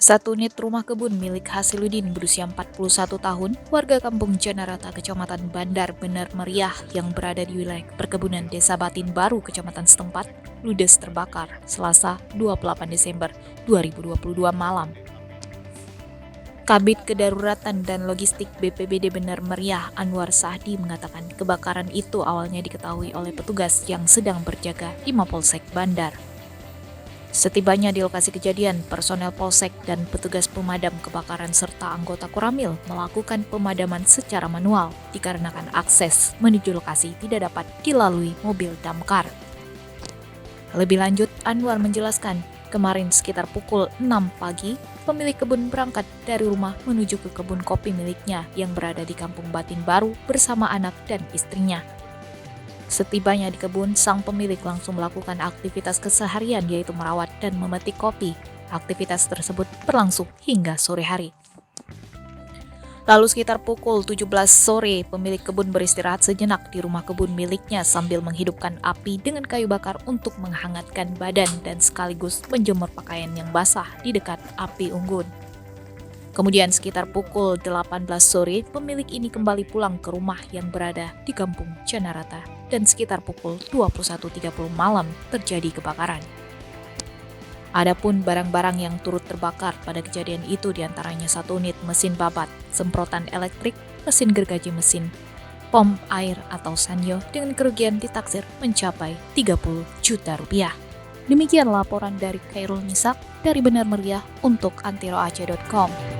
Satu unit rumah kebun milik Hasiludin berusia 41 tahun, warga kampung Janarata, Kecamatan Bandar Bener Meriah yang berada di wilayah perkebunan Desa Batin Baru, Kecamatan setempat, ludes terbakar Selasa 28 Desember 2022 malam. Kabid Kedaruratan dan Logistik BPBD Bener Meriah Anwar Sahdi mengatakan kebakaran itu awalnya diketahui oleh petugas yang sedang berjaga di Mapolsek Bandar. Setibanya di lokasi kejadian, personel Polsek dan petugas pemadam kebakaran serta anggota Koramil melakukan pemadaman secara manual dikarenakan akses menuju lokasi tidak dapat dilalui mobil damkar. Lebih lanjut, Anwar menjelaskan, kemarin sekitar pukul 6 pagi, pemilik kebun berangkat dari rumah menuju ke kebun kopi miliknya yang berada di Kampung Batin Baru bersama anak dan istrinya. Setibanya di kebun, sang pemilik langsung melakukan aktivitas keseharian yaitu merawat dan memetik kopi. Aktivitas tersebut berlangsung hingga sore hari. Lalu sekitar pukul 17 sore, pemilik kebun beristirahat sejenak di rumah kebun miliknya sambil menghidupkan api dengan kayu bakar untuk menghangatkan badan dan sekaligus menjemur pakaian yang basah di dekat api unggun. Kemudian sekitar pukul 18 sore, pemilik ini kembali pulang ke rumah yang berada di Kampung Janarata dan sekitar pukul 21.30 malam terjadi kebakaran. Adapun barang-barang yang turut terbakar pada kejadian itu diantaranya satu unit mesin babat, semprotan elektrik, mesin gergaji mesin, pom air atau sanyo dengan kerugian ditaksir mencapai 30 juta rupiah. Demikian laporan dari Khairul Nisak dari Bener Meriah untuk antiroaceh.com.